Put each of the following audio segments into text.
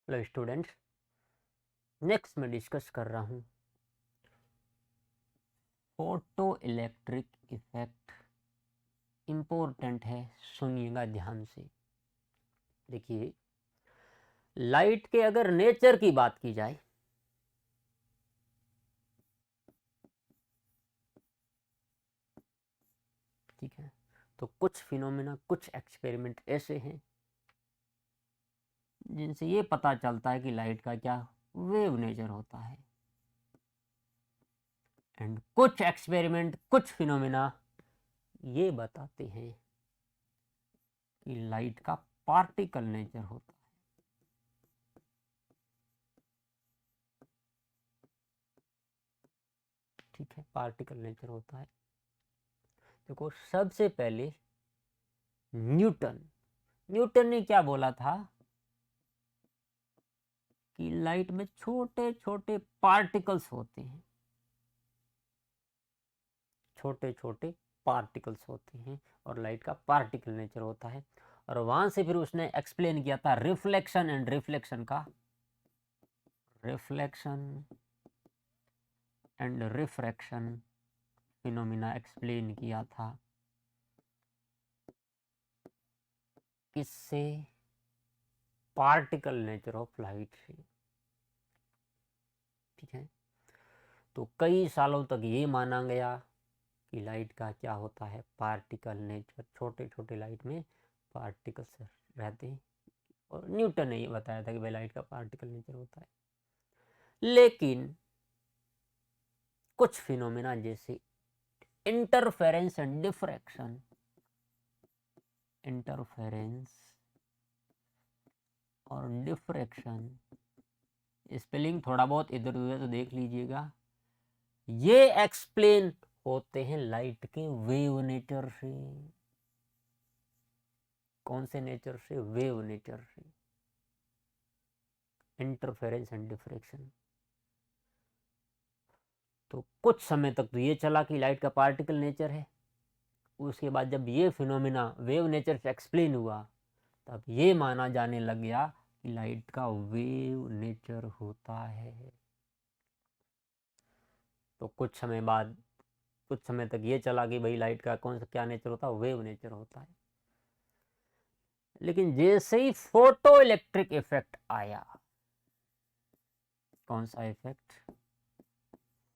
Hello students, next मैं discuss कर रहा हूँ फोटो इलेक्ट्रिक इफेक्ट। इम्पोर्टेंट है, सुनिएगा ध्यान से। देखिए, लाइट के अगर नेचर की बात की जाए, ठीक है, तो कुछ फिनोमेना, कुछ एक्सपेरिमेंट ऐसे हैं जिनसे ये पता चलता है कि लाइट का क्या वेव नेचर होता है। एंड कुछ एक्सपेरिमेंट, कुछ फिनोमेना ये बताते हैं कि लाइट का पार्टिकल नेचर होता है। ठीक है, पार्टिकल नेचर होता है। देखो, सबसे पहले न्यूटन न्यूटन ने क्या बोला था कि लाइट में छोटे छोटे पार्टिकल्स होते हैं, छोटे छोटे पार्टिकल्स होते हैं और लाइट का पार्टिकल नेचर होता है। और वहां से फिर उसने एक्सप्लेन किया था रिफ्लेक्शन एंड रिफ्लेक्शन का, reflection and refraction phenomena explain किया था। किससे? पार्टिकल नेचर ऑफ लाइट से। ठीक है, तो कई सालों तक ये माना गया कि लाइट का क्या होता है, पार्टिकल नेचर। छोटे छोटे लाइट में पार्टिकल्स रहते हैं और न्यूटन ने ये बताया था कि भाई लाइट का पार्टिकल नेचर होता है। लेकिन कुछ फिनोमेना जैसे इंटरफेरेंस एंड डिफ्रैक्शन, इंटरफेरेंस और डिफ्रैक्शन, स्पेलिंग थोड़ा बहुत इधर उधर तो देख लीजिएगा, ये एक्सप्लेन होते हैं लाइट के वेव नेचर से। कौन से नेचर से? वेव नेचर से। Interference and diffraction. तो कुछ समय तक तो ये चला कि लाइट का पार्टिकल नेचर है। उसके बाद जब ये फिनोमिना वेव नेचर से एक्सप्लेन हुआ, तब ये माना जाने लग गया कि लाइट का वेव नेचर होता है। तो कुछ समय बाद, कुछ समय तक ये चला कि भाई लाइट का कौन सा क्या नेचर होता है, वेव नेचर होता है। लेकिन जैसे ही फोटो इलेक्ट्रिक इफेक्ट आया, कौन सा इफेक्ट?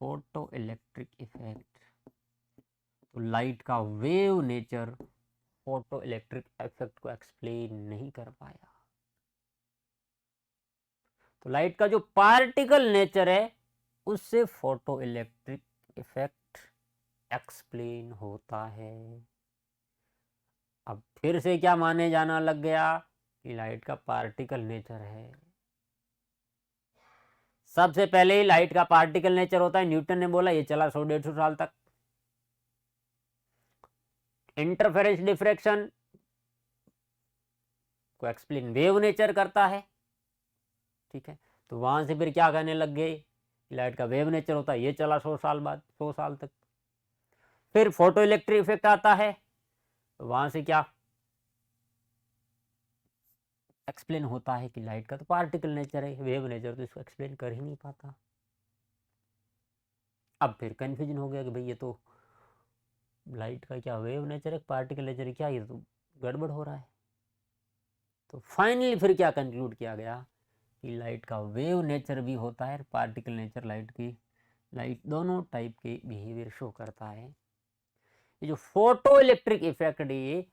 फोटो इलेक्ट्रिक इफेक्ट, तो लाइट का wave nature photo electric effect को एक्सप्लेन नहीं कर पाया। तो लाइट का जो पार्टिकल नेचर है उससे फोटो इलेक्ट्रिक इफेक्ट एक्सप्लेन होता है। अब फिर से क्या माने जाना लग गया कि लाइट का पार्टिकल नेचर है। सबसे पहले ही लाइट का पार्टिकल नेचर होता है, न्यूटन ने बोला, ये चला 100-150 साल तक। इंटरफेरेंस डिफ्रैक्शन को एक्सप्लेन वेव नेचर करता है। ठीक है, तो वहां से फिर क्या कहने लग गए, लाइट का वेव नेचर होता है, ये चला 100 साल बाद, 100 साल तक। फिर फोटो इलेक्ट्रिक इफेक्ट आता है, तो वहां से क्या एक्सप्लेन होता है कि लाइट का तो पार्टिकल नेचर है, वेव नेचर तो इसको एक्सप्लेन कर ही नहीं पाता। अब फिर कंफ्यूजन हो गया कि भाई ये तो लाइट का क्या वेव नेचर है, पार्टिकल नेचर है, क्या ये तो गड़बड़ हो रहा है। तो फाइनली फिर क्या कंक्लूड किया गया कि लाइट का वेव नेचर भी होता है, पार्टिकल नेचर, लाइट दोनों टाइप के बिहेवियर शो करता है। ये जो फोटो इलेक्ट्रिक इफेक्ट है, ये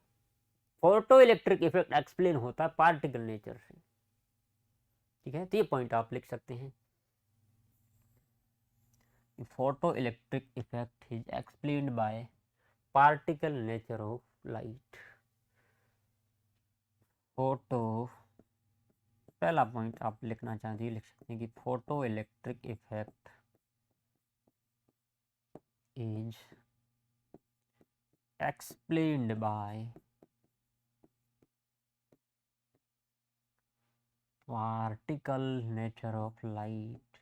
फोटो इलेक्ट्रिक इफेक्ट एक्सप्लेन होता है पार्टिकल नेचर से। ठीक है, तो ये पॉइंट आप लिख सकते हैं, photo electric effect is explained bye particle nature of light. Photo, पहला पॉइंट आप लिखना चाहते हैं, लिख सकते हैं कि photo electric effect is explained bye particle nature of light.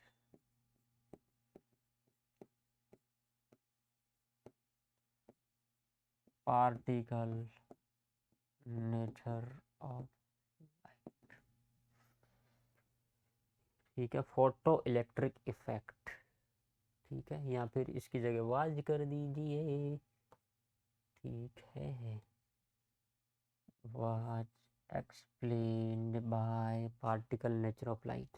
Particle nature of light. ठीक है, फोटो इलेक्ट्रिक इफेक्ट। ठीक है, या फिर इसकी जगह वाज कर दीजिए। ठीक है, was explained bye particle nature of light.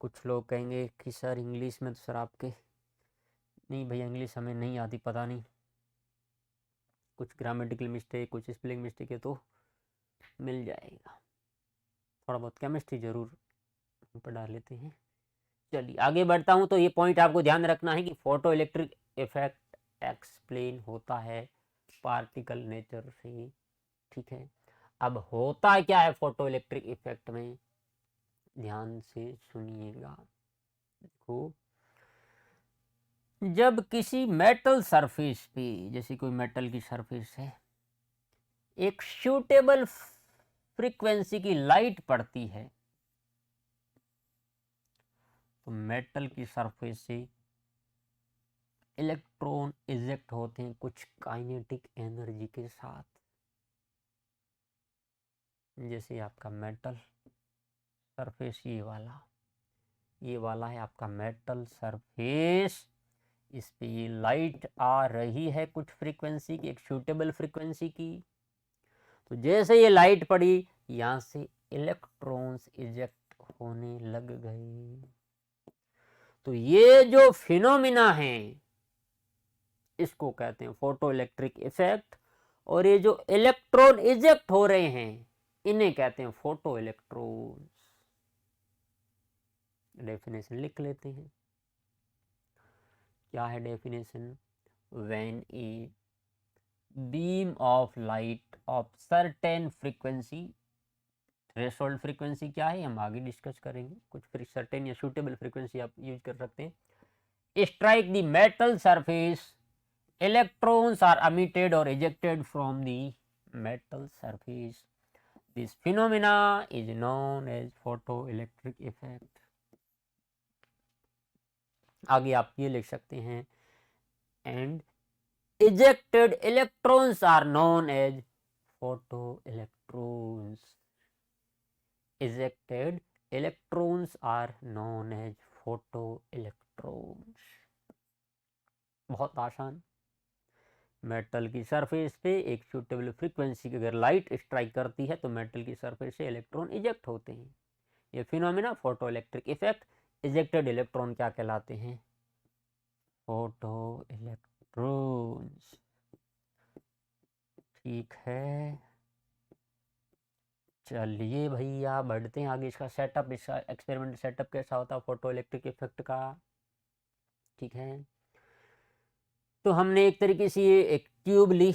कुछ लोग कहेंगे कि सर इंग्लिश में तो सर आपके, नहीं भैया इंग्लिश हमें नहीं आती, पता नहीं कुछ ग्रामेटिकल मिस्टेक, कुछ स्पेलिंग मिस्टेक है तो मिल जाएगा। थोड़ा बहुत केमिस्ट्री जरूर पढ़ा लेते हैं। चलिए आगे बढ़ता हूँ। तो ये पॉइंट आपको ध्यान रखना है कि फोटो इलेक्ट्रिक इफेक्ट एक्सप्लेन होता है पार्टिकल नेचर से। ठीक है, अब होता क्या है फोटो इलेक्ट्रिक इफेक्ट में, ध्यान से सुनिएगा। देखो, जब किसी मेटल सरफेस पे, जैसे कोई मेटल की सरफेस है, एक सूटेबल फ्रीक्वेंसी की लाइट पड़ती है, तो मेटल की सरफेस से इलेक्ट्रॉन इजेक्ट होते हैं कुछ काइनेटिक एनर्जी के साथ। जैसे आपका मेटल सरफेस ये वाला है आपका मेटल सरफेस, इस पे ये लाइट आ रही है कुछ फ्रीक्वेंसी की, एक सूटेबल फ्रीक्वेंसी की। तो जैसे ये लाइट पड़ी, यहाँ से इलेक्ट्रॉन्स इजेक्ट होने लग गए। तो ये जो फिनोमिना है इसको कहते हैं फोटो इलेक्ट्रिक इफेक्ट, और ये जो इलेक्ट्रॉन इजेक्ट हो रहे हैं इन्हें कहते हैं फोटो इलेक्ट्रॉन्स। डेफिनेशन लिख लेते हैं। क्या है definition? When a beam of light of certain frequency, threshold frequency क्या है हम आगे डिस्कस करेंगे, कुछ सर्टेन या सूटेबल फ्रीक्वेंसी आप यूज कर सकते हैं, strike the metal surface, electrons are emitted or ejected from the metal surface. This phenomena is known as photoelectric effect. आगे आप ये लिख सकते हैं, and ejected electrons are known as photoelectrons. Ejected electrons are known as photoelectrons. बहुत आसान। Metal की surface पे एक सूटेबल फ्रीक्वेंसी की अगर लाइट स्ट्राइक करती है तो मेटल की सरफेस से इलेक्ट्रॉन इजेक्ट होते हैं। ये phenomena photo electric effect. Ejected electron क्या कहलाते हैं? Photo electrons. ठीक है, चलिए भैया बढ़ते हैं आगे। इसका सेटअप, इसका एक्सपेरिमेंट सेटअप कैसा होता है फोटो इलेक्ट्रिक इफेक्ट का? ठीक है, तो हमने एक तरीके से ये एक ट्यूब ली,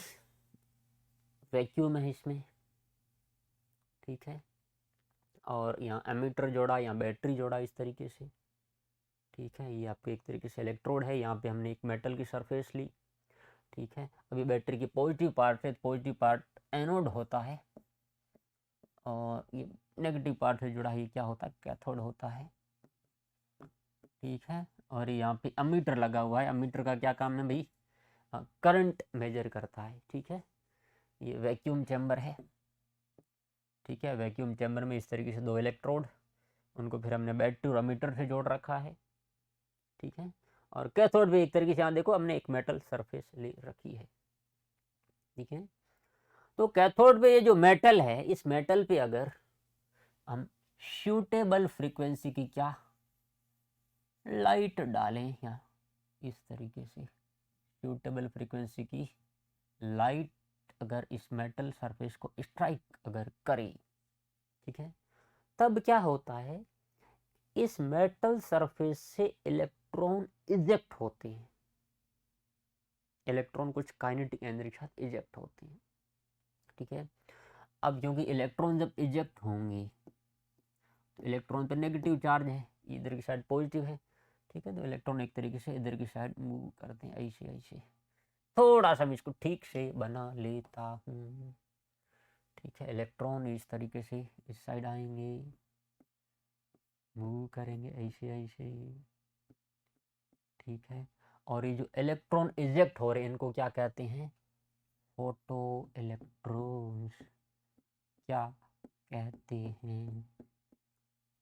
वैक्यूम है इसमें। ठीक है, और यहाँ एमीटर जोड़ा, यहाँ बैटरी जोड़ा इस तरीके से। ठीक है, ये आपके एक तरीके से इलेक्ट्रोड है, यहाँ पे हमने एक मेटल की सरफेस ली। ठीक है, अभी बैटरी की पॉजिटिव पार्ट है, पॉजिटिव पार्ट एनोड होता है, और ये नेगेटिव पार्ट से जुड़ा है, ये क्या होता है? कैथोड होता है। ठीक है, और यहाँ पे अमीटर लगा हुआ है। अमीटर का क्या काम है भाई? करंट मेजर करता है। ठीक है, ये वैक्यूम चैम्बर है। ठीक है, वैक्यूम चैम्बर में इस तरीके से दो इलेक्ट्रोड, उनको फिर हमने बैटरी और अमीटर से जोड़ रखा है। ठीक है, और कैथोड भी एक तरीके से, यहाँ देखो हमने एक मेटल सरफेस ले रखी है। ठीक है, तो कैथोड पे ये जो मेटल है, इस मेटल पे अगर हम सूटेबल फ्रीक्वेंसी की क्या लाइट डालें, या इस तरीके से सूटेबल फ्रीक्वेंसी की लाइट अगर इस मेटल सरफेस को स्ट्राइक अगर करे, ठीक है, तब क्या होता है? इस मेटल सरफेस से इलेक्ट्रॉन इजेक्ट होते हैं। इलेक्ट्रॉन कुछ काइनेटिक एनर्जी के साथ इजेक्ट होते हैं। ठीक है, अब क्योंकि इलेक्ट्रॉन जब इजेक्ट होंगे तो इलेक्ट्रॉन पर नेगेटिव चार्ज है, इधर की साइड पॉजिटिव है। ठीक है, तो इलेक्ट्रॉन एक तरीके से इधर की साइड मूव करते हैं, ऐसे ऐसे। थोड़ा सा मैं इसको ठीक से बना लेता हूँ। ठीक है, इलेक्ट्रॉन इस तरीके से इस साइड आएंगे, मूव करेंगे ऐसे ऐसे। ठीक है, और ये जो इलेक्ट्रॉन इजेक्ट हो रहे हैं इनको क्या कहते हैं? Photo electrons. क्या कहते हैं?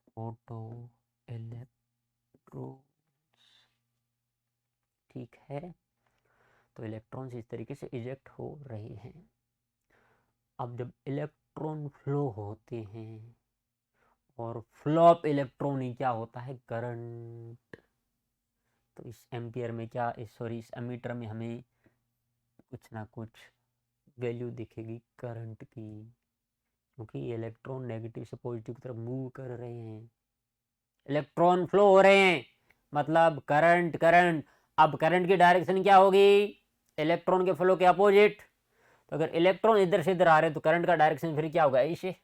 फोटो इलेक्ट्रॉन, ठीक है। तो इलेक्ट्रॉन्स इस तरीके से इजेक्ट हो रहे हैं। अब जब इलेक्ट्रॉन फ्लो होते हैं और फ्लो ऑफ इलेक्ट्रॉन ही क्या होता है, करंट। तो इस एम्पियर में क्या, इस एमीटर में हमें कुछ ना कुछ वैल्यू दिखेगी करंट की, क्योंकि इलेक्ट्रॉन नेगेटिव से पॉजिटिव की तरफ मूव कर रहे हैं, इलेक्ट्रॉन फ्लो हो रहे हैं, मतलब करंट। करंट, अब करंट की डायरेक्शन क्या होगी, इलेक्ट्रॉन के फ्लो के अपोजिट। तो अगर इलेक्ट्रॉन इधर से इधर आ रहे हैं तो करंट का डायरेक्शन फिर क्या होगा, ऐसे।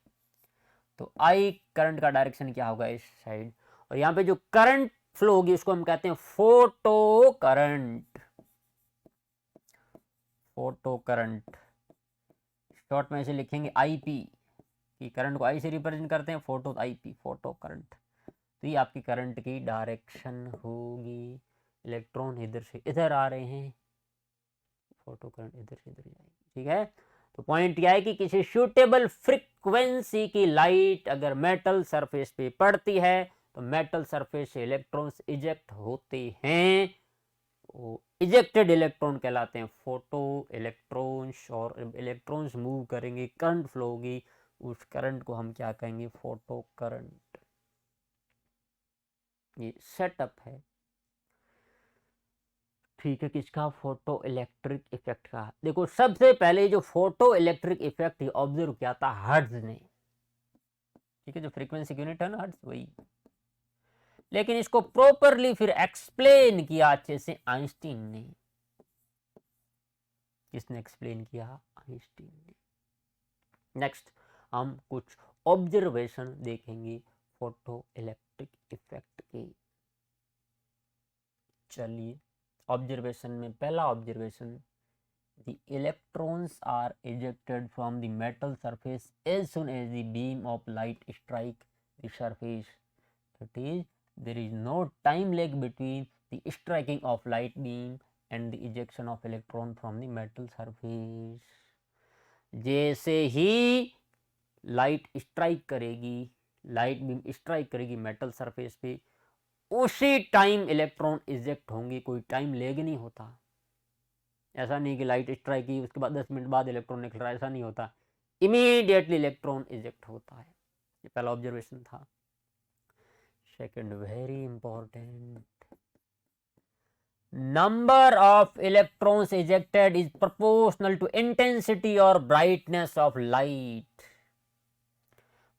तो आई करंट का डायरेक्शन क्या होगा, इस साइड। और यहाँ पे जो करंट फ्लो होगी उसको हम कहते हैं photo current. Photo current short में ऐसे लिखेंगे आईपी, कि करंट को आई से रिप्रेजेंट करते हैं, फोटो आईपी, फोटो करंट। तो ये आपकी करंट की डायरेक्शन होगी। इलेक्ट्रॉन इधर से इधर आ रहे हैं, फोटो करंट इधर से इधर जाएगी, ठीक है। तो पॉइंट यह है कि किसी सूटेबल फ्रीक्वेंसी की लाइट अगर मेटल सरफेस पे पड़ती है तो मेटल सरफेस से इलेक्ट्रॉन्स इजेक्ट होते हैं, वो इजेक्टेड इलेक्ट्रॉन कहलाते हैं फोटो इलेक्ट्रॉन्स। और इलेक्ट्रॉन्स मूव करेंगे, करंट फ्लो होगी, उस करंट को हम क्या कहेंगे, फोटो करंट। ये सेटअप है, ठीक है, किसका, फोटो इलेक्ट्रिक इफेक्ट का। देखो सबसे पहले जो फोटो इलेक्ट्रिक इफेक्ट ऑब्जर्व किया था हर्ट्ज ने, ठीक है, जो फ्रीक्वेंसी यूनिट है ना हर्ट्ज, वही। लेकिन इसको प्रॉपरली फिर एक्सप्लेन किया अच्छे से आइंस्टीन ने। किसने एक्सप्लेन किया, आइंस्टीन ने। नेक्स्ट हम कुछ ऑब्जर्वेशन देखेंगे फोटो इलेक्ट्रिक इफेक्ट के। चलिए ऑब्जर्वेशन में पहला observation, the electrons are ejected from the metal surface as soon as the beam of light strike the surface. That is, there is no time lag between the striking of light beam and the ejection of electron from the metal surface. जैसे ही light strike करेगी, light beam strike करेगी metal surface पे, उसी time electron eject होंगे, कोई time leg नहीं होता। ऐसा नहीं कि लाइट स्ट्राइक की उसके बाद 10 मिनट बाद इलेक्ट्रॉन निकल रहा है, ऐसा नहीं होता, इमीडिएटली इलेक्ट्रॉन इजेक्ट होता है। ये पहला ऑब्जर्वेशन था। Second very important, number of electrons ejected is proportional to intensity और ब्राइटनेस ऑफ लाइट।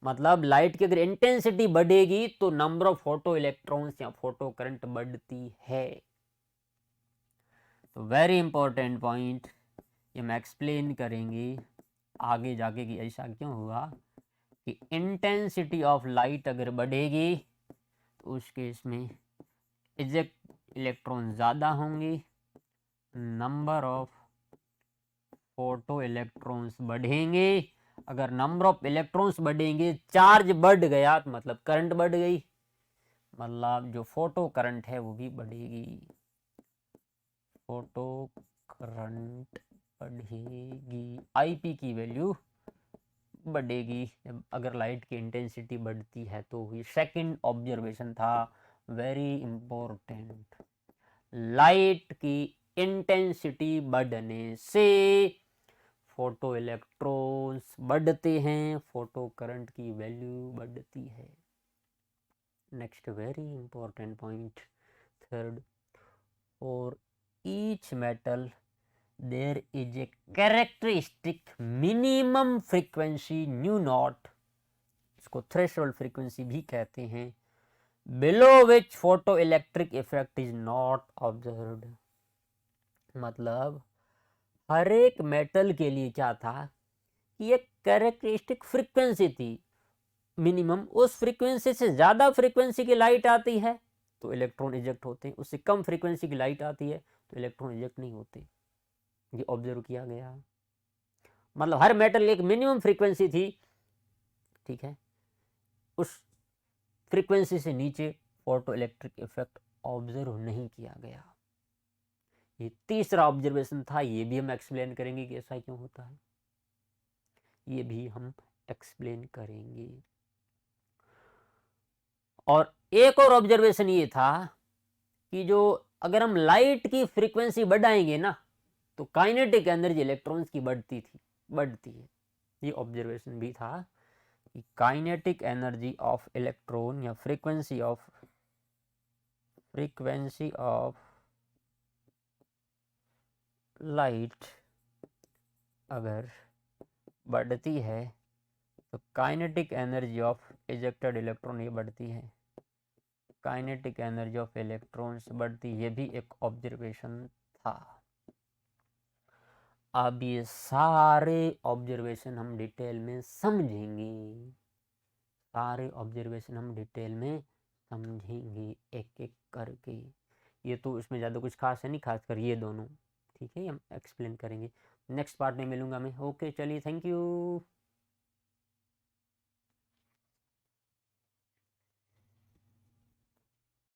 मतलब लाइट की अगर इंटेंसिटी बढ़ेगी तो नंबर ऑफ फोटो इलेक्ट्रॉन्स या फोटो करंट बढ़ती है। तो वेरी इंपॉर्टेंट पॉइंट, ये हम एक्सप्लेन करेंगे आगे जाके कि ऐसा क्यों हुआ, कि इंटेंसिटी ऑफ लाइट अगर बढ़ेगी तो उस केस में इजेक्ट इलेक्ट्रॉन ज़्यादा होंगे, नंबर ऑफ फोटो इलेक्ट्रॉन्स बढ़ेंगे। अगर नंबर ऑफ इलेक्ट्रॉन्स बढ़ेंगे, चार्ज बढ़ गया तो मतलब करंट बढ़ गई, मतलब जो फोटो करंट है वो भी बढ़ेगी, फोटो करंट बढ़ेगी, आईपी की वैल्यू बढ़ेगी अगर लाइट की इंटेंसिटी बढ़ती है। तो ये सेकंड ऑब्जर्वेशन था, वेरी इंपॉर्टेंट। लाइट की इंटेंसिटी बढ़ने से फोटो इलेक्ट्रॉन्स बढ़ते हैं, फोटो करंट की वैल्यू बढ़ती है। Next very important point, third, और each metal there is a characteristic minimum frequency nu naught, इसको थ्रेशोल्ड फ्रीक्वेंसी भी कहते हैं, below which photoelectric effect is not observed। मतलब हर एक मेटल के लिए क्या था कि एक कैरेक्टरिस्टिक फ्रीक्वेंसी थी मिनिमम, उस फ्रीक्वेंसी से ज़्यादा फ्रीक्वेंसी की लाइट आती है तो इलेक्ट्रॉन इजेक्ट होते हैं, उससे कम फ्रीक्वेंसी की लाइट आती है तो इलेक्ट्रॉन इजेक्ट नहीं होते। ये ऑब्जर्व किया गया, मतलब हर मेटल एक मिनिमम फ्रीक्वेंसी थी, ठीक है, उस फ्रीक्वेंसी से नीचे फोटो इलेक्ट्रिक इफेक्ट ऑब्जर्व नहीं किया गया। ये तीसरा ऑब्जर्वेशन था, ये भी हम एक्सप्लेन करेंगे कि ऐसा क्यों होता है, ये भी हम एक्सप्लेन करेंगे। और एक और ऑब्जर्वेशन ये था कि जो अगर हम लाइट की फ्रीक्वेंसी बढ़ाएंगे ना तो काइनेटिक एनर्जी इलेक्ट्रॉन्स की बढ़ती है। ये ऑब्जर्वेशन भी था कि काइनेटिक एनर्जी ऑफ इलेक्ट्रॉन या फ्रीक्वेंसी ऑफ लाइट अगर बढ़ती है तो kinetic energy of ejected electron ये बढ़ती है, काइनेटिक एनर्जी ऑफ इलेक्ट्रॉन्स बढ़ती, ये भी एक ऑब्जर्वेशन था। अब ये सारे ऑब्जर्वेशन हम डिटेल में समझेंगे, सारे ऑब्जर्वेशन हम डिटेल में समझेंगे एक एक करके। ये तो इसमें ज़्यादा कुछ खास है नहीं, खासकर ये दोनों, ठीक है, हम एक्सप्लेन करेंगे। नेक्स्ट पार्ट में मिलूंगा मैं। ओके चलिए, थैंक यू।